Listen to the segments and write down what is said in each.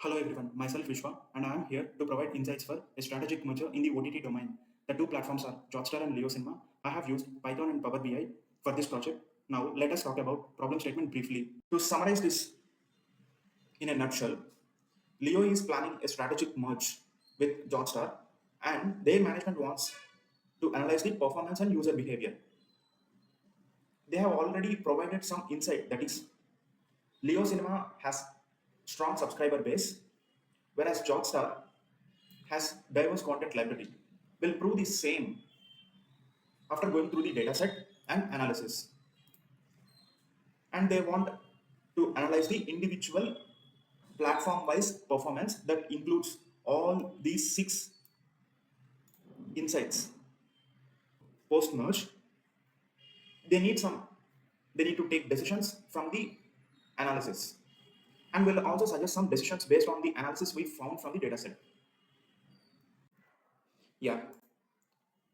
Hello everyone, myself Vishwa and I am here to provide insights for a strategic merger in the OTT domain. The two platforms are Jotstar and LioCinema. I have used Python and Power BI for this project. Now let us talk about problem statement briefly. To summarize this in a nutshell, Leo is planning a strategic merge with Jotstar and their management wants to analyze the performance and user behavior. They have already provided some insight, that is LioCinema has strong subscriber base, whereas Jotstar has diverse content library. Will prove the same after going through the dataset and analysis. And they want to analyze the individual platform-wise performance that includes all these 6 insights. Post-merge, they need to take decisions from the analysis and will also suggest some decisions based on the analysis we found from the dataset. Yeah,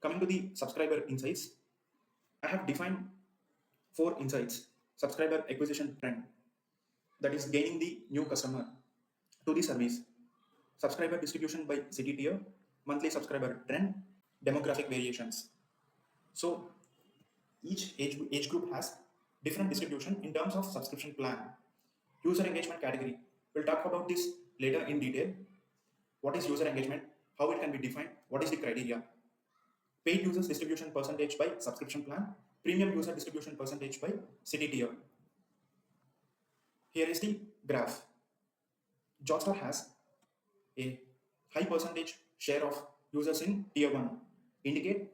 coming to the subscriber insights, I have defined 4 insights. Subscriber acquisition trend, that is gaining the new customer to the service. Subscriber distribution by city tier, monthly subscriber trend, demographic variations. So each age group has different distribution in terms of subscription plan. User engagement category, we'll talk about this later in detail. What is user engagement, how it can be defined, what is the criteria. Paid users distribution percentage by subscription plan, premium user distribution percentage by city tier. Here is the graph. Jotstar has a high percentage share of users in tier 1, indicate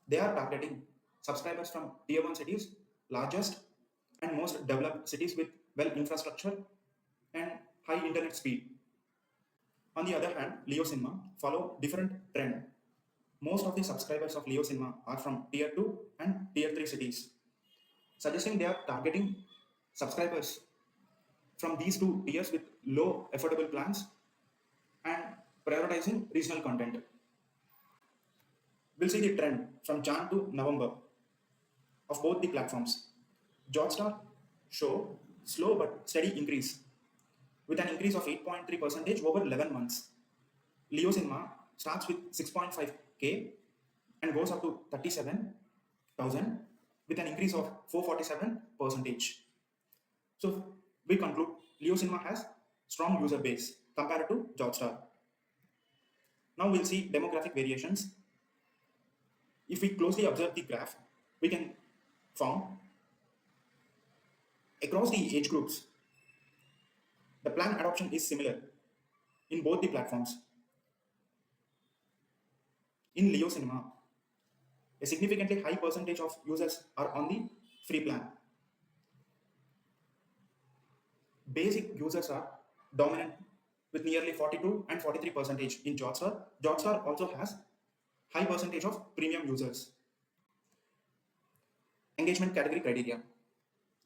they are targeting subscribers from tier 1 cities, largest and most developed cities with well infrastructure and high internet speed. On the other hand, LioCinema follow different trend. Most of the subscribers of LioCinema are from tier 2 and tier 3 cities, suggesting they are targeting subscribers from these 2 tiers with low affordable plans and prioritizing regional content. We'll see the trend from Jan to November of both the platforms. Jotstar show slow but steady increase with an increase of 8.3% over 11 months. LioCinema starts with 6.5k and goes up to 37,000 with an increase of 447%. So we conclude LioCinema has strong user base compared to Jotstar. Now we'll see demographic variations. If we closely observe the graph, we can found across the age groups, the plan adoption is similar in both the platforms. In LioCinema, a significantly high percentage of users are on the free plan. Basic users are dominant with nearly 42 and 43% in Jotstar. Jotstar also has high percentage of premium users. Engagement category criteria.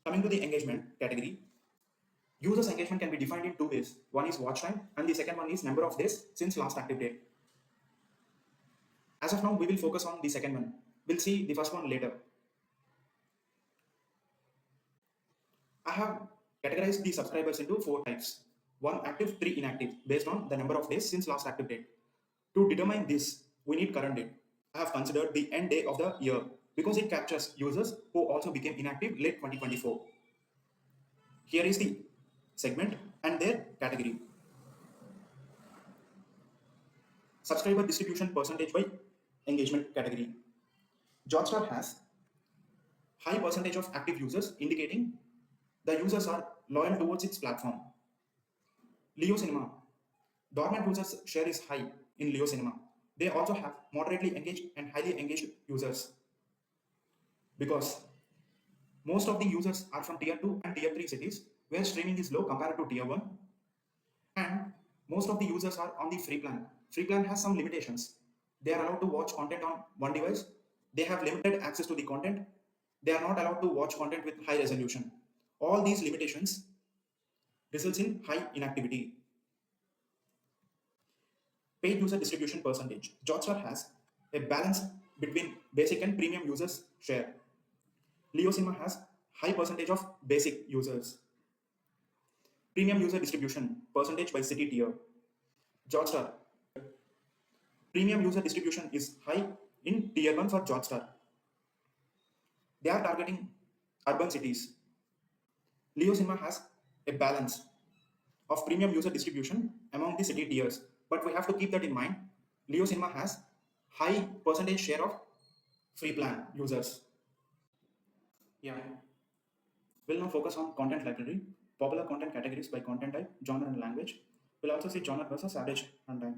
Coming to the engagement category, users engagement can be defined in 2 ways. One is watch time and the second one is number of days since last active date. As of now, we will focus on the second one. We'll see the first one later. I have categorized the subscribers into 4 types. 1 active, 3 inactive, based on the number of days since last active date. To determine this, we need current date. I have considered the end day of the year because it captures users who also became inactive late 2024. Here is the segment and their category. Subscriber distribution percentage by engagement category. Jotstar has high percentage of active users, indicating the users are loyal towards its platform. LioCinema, dormant users share is high in LioCinema. They also have moderately engaged and highly engaged users because most of the users are from tier 2 and tier 3 cities where streaming is low compared to tier 1, and most of the users are on the free plan. Free plan has some limitations. They are allowed to watch content on one device. They have limited access to the content. They are not allowed to watch content with high resolution. All these limitations results in high inactivity. Paid user distribution percentage. Jotstar has a balance between basic and premium users share. LioCinema has high percentage of basic users. Premium user distribution, percentage by city tier. Jotstar. Premium user distribution is high in tier 1 for Jotstar. They are targeting urban cities. LioCinema has a balance of premium user distribution among the city tiers. But we have to keep that in mind. LioCinema has high percentage share of free plan users. Yeah. We'll now focus on content library, popular content categories by content type, genre and language. We'll also see genre versus average runtime.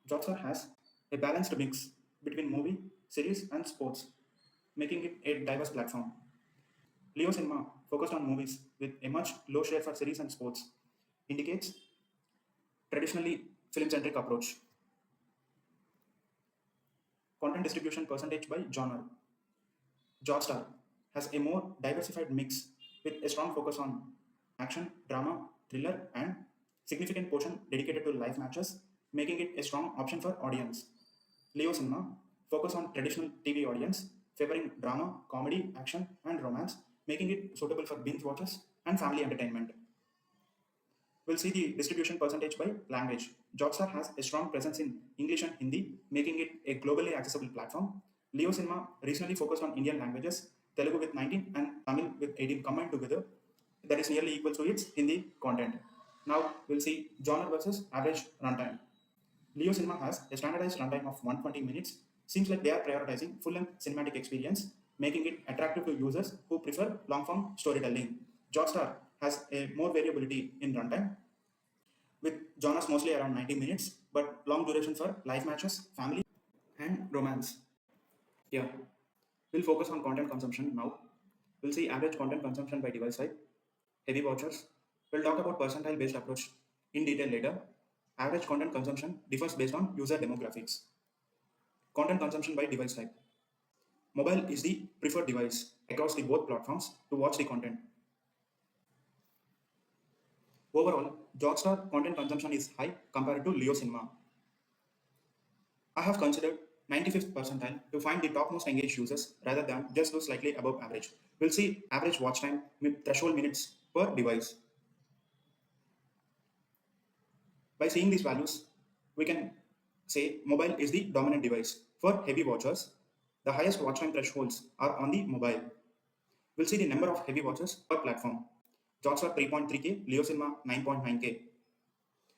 Jotstar has a balanced mix between movie, series and sports, making it a diverse platform. LioCinema focused on movies with a much low share for series and sports, indicates traditionally film-centric approach. Content distribution percentage by genre. Jotstar has a more diversified mix with a strong focus on action, drama, thriller, and significant portion dedicated to live matches, making it a strong option for audience. LioCinema focus on traditional TV audience, favoring drama, comedy, action, and romance, making it suitable for binge watchers and family entertainment. We'll see the distribution percentage by language. Jotstar has a strong presence in English and Hindi, making it a globally accessible platform. LioCinema recently focused on Indian languages, Telugu with 19 and Tamil with 18 combined together. That is nearly equal to its Hindi content. Now we'll see genre versus average runtime. LioCinema has a standardized runtime of 120 minutes. Seems like they are prioritizing full-length cinematic experience, making it attractive to users who prefer long-form storytelling. Jotstar has a more variability in runtime, with genres mostly around 90 minutes, but long duration for live matches, family, and romance. Yeah, we'll focus on content consumption now. We'll see average content consumption by device type, heavy watchers. We'll talk about percentile-based approach in detail later. Average content consumption differs based on user demographics. Content consumption by device type. Mobile is the preferred device across the both platforms to watch the content. Overall, Jotstar content consumption is high compared to LioCinema. I have considered 95th percentile to find the topmost engaged users rather than just those slightly above average. We'll see average watch time with threshold minutes per device. By seeing these values, we can say mobile is the dominant device. For heavy watchers, the highest watch time thresholds are on the mobile. We'll see the number of heavy watchers per platform. Jotstar 3.3K, LioCinema 9.9K.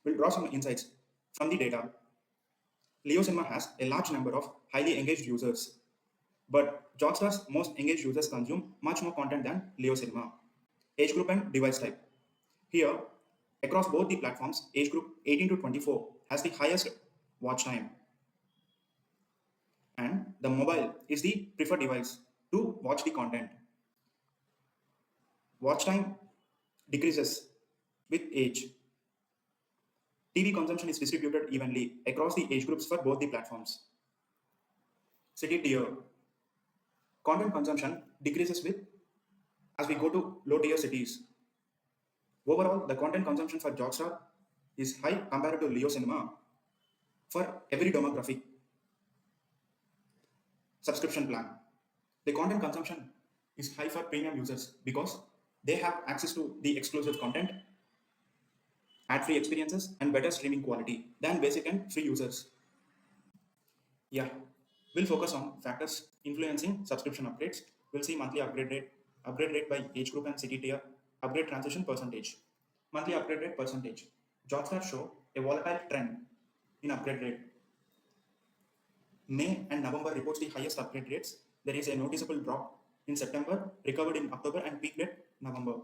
We'll draw some insights from the data. LioCinema has a large number of highly engaged users, but Jotstar's most engaged users consume much more content than LioCinema. Age group and device type. Here, across both the platforms, age group 18 to 24 has the highest watch time, and the mobile is the preferred device to watch the content. Watch time decreases with age. TV consumption is distributed evenly across the age groups for both the platforms. City tier. Content consumption decreases with as we go to low tier cities. Overall, the content consumption for Jotstar is high compared to LioCinema for every demographic. Subscription plan. The content consumption is high for premium users because they have access to the exclusive content, ad-free experiences, and better streaming quality than basic and free users. Yeah, we'll focus on factors influencing subscription upgrades. We'll see monthly upgrade rate by age group and city tier, upgrade transition percentage. Monthly upgrade rate percentage. Jotstar show a volatile trend in upgrade rate. May and November reports the highest upgrade rates. There is a noticeable drop in September, recovered in October, and peaked at November.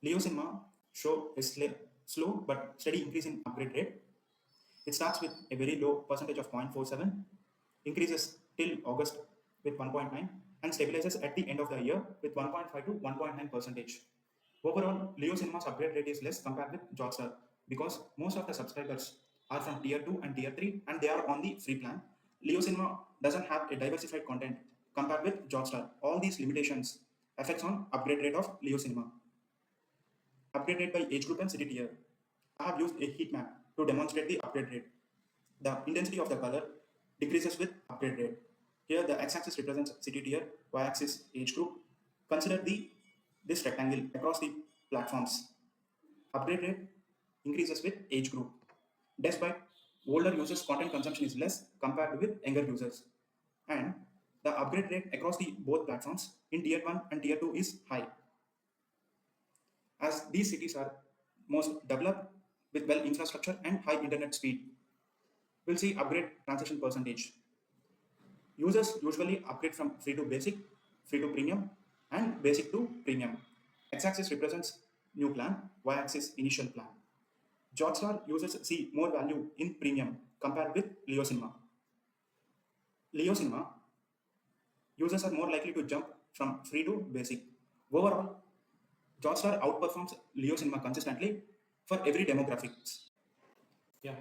LioCinema show a slow but steady increase in upgrade rate. It starts with a very low percentage of 0.47, increases till August with 1.9, and stabilizes at the end of the year with 1.5 to 1.9 percentage. Overall, LioCinema's upgrade rate is less compared with Jotstar because most of the subscribers are from tier 2 and tier 3 and they are on the free plan. LioCinema doesn't have a diversified content compared with Jotstar. All these limitations affects on upgrade rate of LioCinema. Upgrade rate by age group and city tier. I have used a heat map to demonstrate the upgrade rate. The intensity of the color decreases with upgrade rate. Here the x-axis represents city tier, y-axis age group. Consider this rectangle across the platforms. Upgrade rate increases with age group. Despite older users, content consumption is less compared with younger users. And the upgrade rate across the both platforms in tier 1 and tier 2 is high. As these cities are most developed with well infrastructure and high internet speed, we'll see upgrade transaction percentage. Users usually upgrade from free to basic, free to premium, and basic to premium. X-axis represents new plan, Y-axis initial plan. Jotstar users see more value in premium compared with LioCinema. LioCinema users are more likely to jump from free to basic. Overall, Jotstar outperforms LioCinema consistently for every demographics. Yeah,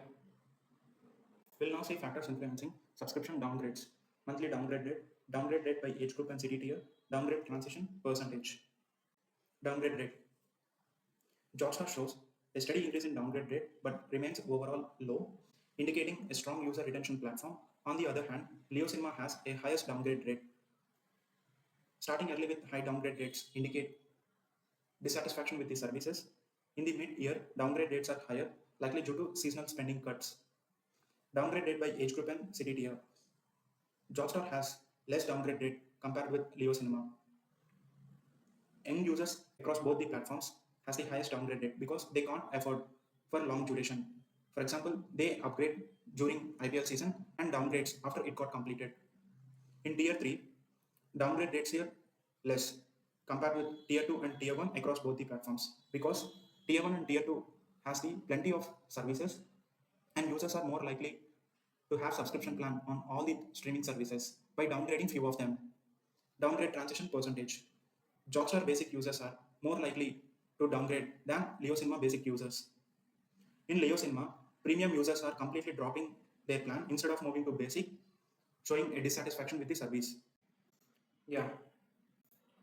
we'll now see factors influencing subscription downgrades. Monthly downgrade rate by age group and city tier, downgrade transition percentage. Downgrade rate. Jotstar shows a steady increase in downgrade rate but remains overall low, indicating a strong user retention platform. On the other hand, LioCinema has a highest downgrade rate. Starting early with high downgrade rates indicate dissatisfaction with the services. In the mid-year, downgrade rates are higher, likely due to seasonal spending cuts. Downgrade rate by age group and city tier. Jotstar has less downgrade rate compared with LioCinema. Young users across both the platforms has the highest downgrade rate because they can't afford for long duration. For example, they upgrade during IPL season and downgrades after it got completed. In tier 3, downgrade rates here less compared with tier 2 and tier 1 across both the platforms because tier 1 and tier 2 has the plenty of services and users are more likely to have subscription plan on all the streaming services by downgrading few of them. Downgrade transition percentage. Jotstar basic users are more likely to downgrade than LioCinema basic users. In LioCinema, premium users are completely dropping their plan instead of moving to basic, showing a dissatisfaction with the service. Yeah,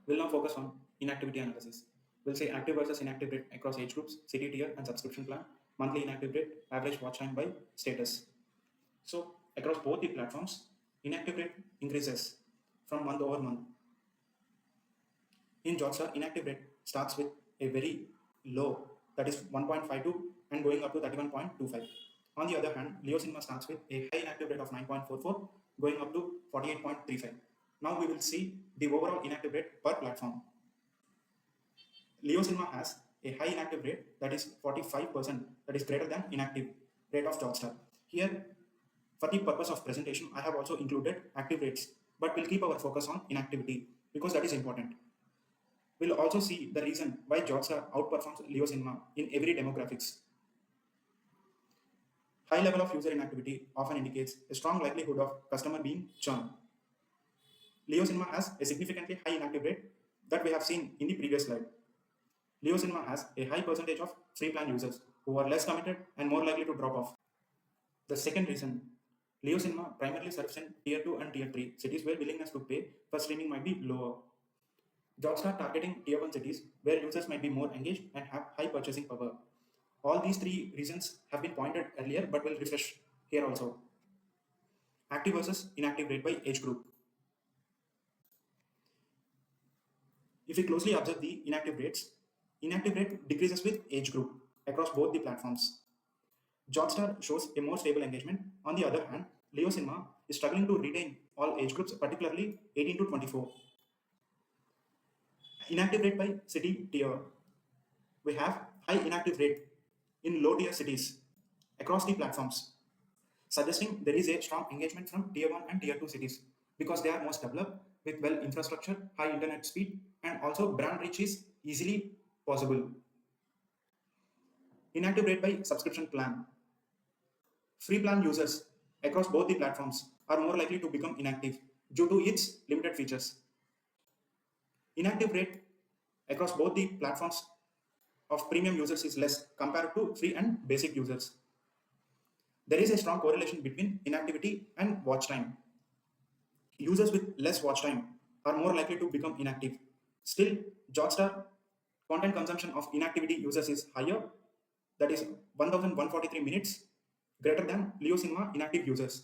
we'll now focus on inactivity analysis. We'll say active versus inactive rate across age groups, city tier and subscription plan, monthly inactive rate, average watch time by status. So across both the platforms, inactive rate increases from month over month. In Jotstar, inactive rate starts with a very low, that is 1.52 and going up to 31.25. On the other hand, LioCinema starts with a high inactive rate of 9.44 going up to 48.35. Now we will see the overall inactive rate per platform. LioCinema has a high inactive rate that is 45%, that is greater than inactive rate of Jotstar. Here, for the purpose of presentation, I have also included active rates, but we'll keep our focus on inactivity because that is important. We'll also see the reason why Jotstar outperforms LioCinema in every demographics. High level of user inactivity often indicates a strong likelihood of customer being churned. LioCinema has a significantly high inactive rate that we have seen in the previous slide. LioCinema has a high percentage of free plan users who are less committed and more likely to drop off. The second reason, LioCinema primarily serves in tier 2 and tier 3 cities where willingness to pay for streaming might be lower. Jotstar targeting tier 1 cities where users might be more engaged and have high purchasing power. All these three reasons have been pointed earlier but will refresh here also. Active versus inactive rate by age group. If we closely observe the inactive rates, inactive rate decreases with age group across both the platforms. Jotstar shows a more stable engagement. On the other hand, LioCinema is struggling to retain all age groups, particularly 18 to 24. Inactive rate by city tier. We have high inactive rate in low tier cities across the platforms, suggesting there is a strong engagement from tier 1 and tier 2 cities because they are most developed with well infrastructure, high internet speed, and also brand reach is easily possible. Inactive rate by subscription plan. Free plan users across both the platforms are more likely to become inactive due to its limited features. Inactive rate across both the platforms of premium users is less compared to free and basic users. There is a strong correlation between inactivity and watch time. Users with less watch time are more likely to become inactive. Still, Jotstar content consumption of inactivity users is higher, that is 1143 minutes, greater than LioCinema inactive users.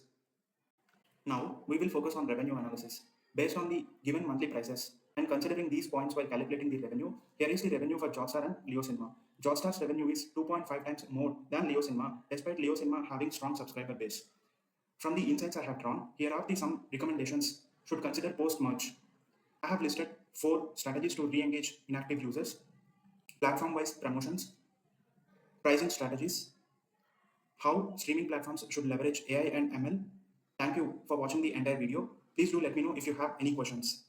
Now, we will focus on revenue analysis. Based on the given monthly prices and considering these points while calculating the revenue, here is the revenue for Jotstar and LioCinema. Jotstar's revenue is 2.5 times more than LioCinema, despite LioCinema having strong subscriber base. From the insights I have drawn, here are some recommendations should consider post-merge. I have listed 4 strategies to re-engage inactive users: platform-wise promotions, pricing strategies, how streaming platforms should leverage AI and ML. Thank you for watching the entire video. Please do let me know if you have any questions.